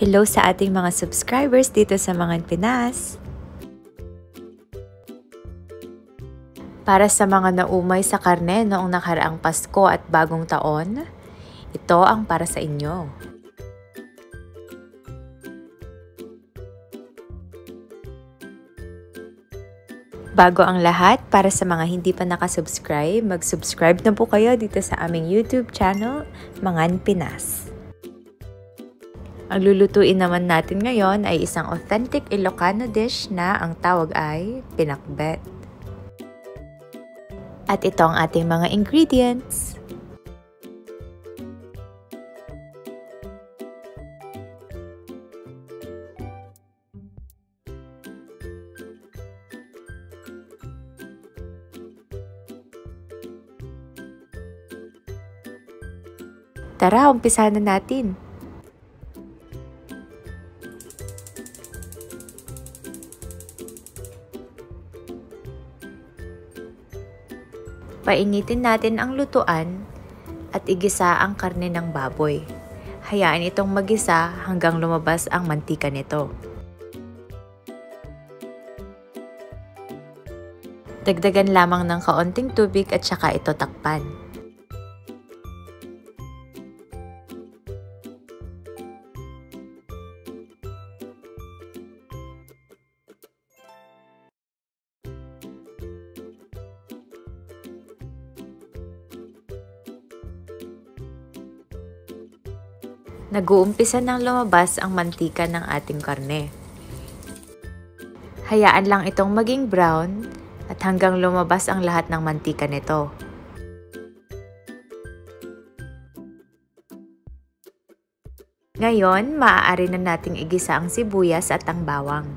Hello sa ating mga subscribers dito sa ManganPinas. Para sa mga naumay sa karne noong nakaraang Pasko at Bagong Taon, ito ang para sa inyo. Bago ang lahat, para sa mga hindi pa nakasubscribe, mag-subscribe na po kayo dito sa aming YouTube channel, ManganPinas. Ang lulutuin naman natin ngayon ay isang authentic Ilocano dish na ang tawag ay pinakbet. At ito ang ating mga ingredients. Tara, umpisahan na natin. Painitin natin ang lutuan at igisa ang karne ng baboy. Hayaan itong magisa hanggang lumabas ang mantika nito. Dagdagan lamang ng kaunting tubig at saka ito takpan. Nag-uumpisa ng lumabas ang mantika ng ating karne. Hayaan lang itong maging brown at hanggang lumabas ang lahat ng mantika nito. Ngayon, maaari na nating igisa ang sibuyas at ang bawang.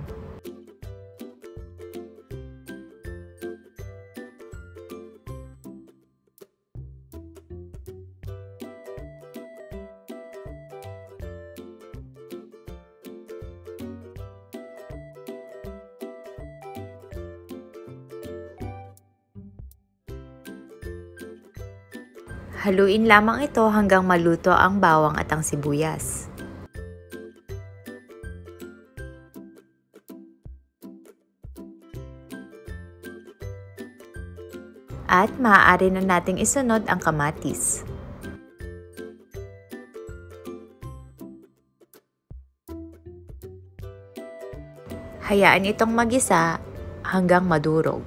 Haluin lamang ito hanggang maluto ang bawang at ang sibuyas. At maaari na nating isunod ang kamatis. Hayaan itong magisa hanggang madurog.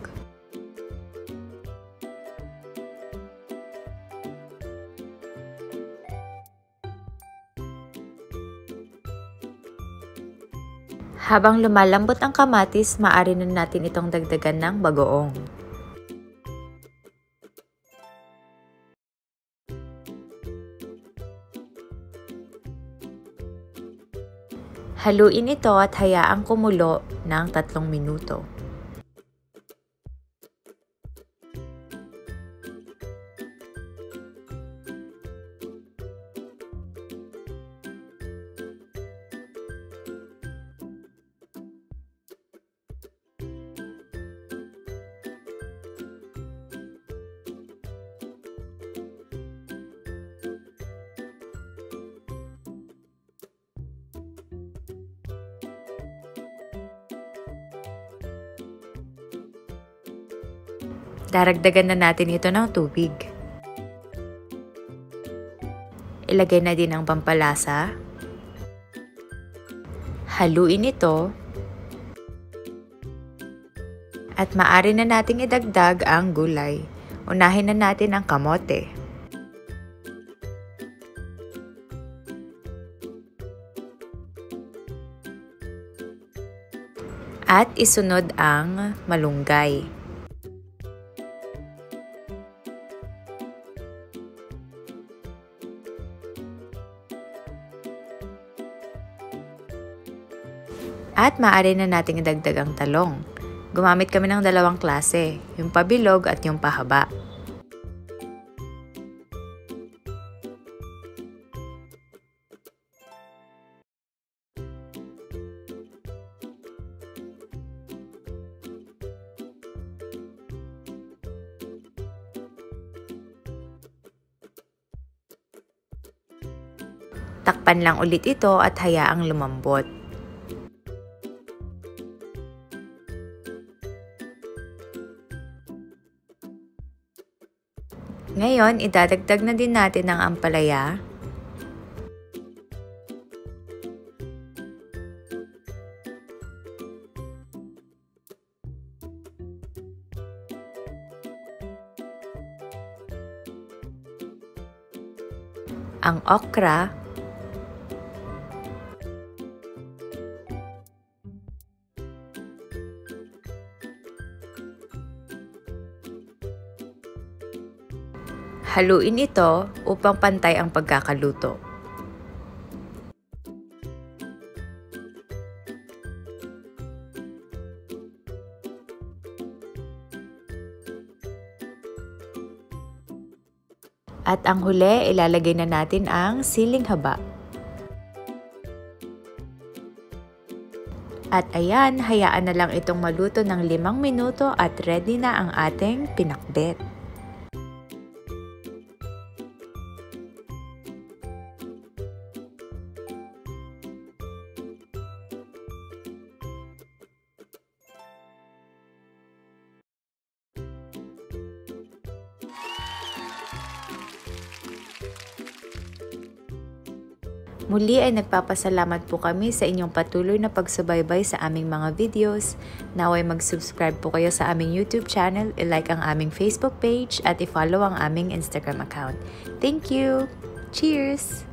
Habang lumalambot ang kamatis, maaari na natin itong dagdagan ng bagoong. Haluin ito at hayaang kumulo ng 3 minuto. Daragdagan na natin ito ng tubig. Ilagay na din ang pampalasa. Haluin ito. At maaari na nating idagdag ang gulay. Unahin na natin ang kamote. At isunod ang malunggay. At maaari na nating idagdag ang talong. Gumamit kami ng 2 klase, yung pabilog at yung pahaba. Takpan lang ulit ito at hayaang lumambot. Ngayon, idadagdag na din natin ang ampalaya. Ang okra, haluin ito upang pantay ang pagkakaluto. At ang huli, ilalagay na natin ang siling haba. At ayan, hayaan na lang itong maluto ng 5 minuto at ready na ang ating pinakbet. Muli ay nagpapasalamat po kami sa inyong patuloy na pagsubaybay sa aming mga videos. Naway mag-subscribe po kayo sa aming YouTube channel, i-like ang aming Facebook page at i-follow ang aming Instagram account. Thank you! Cheers!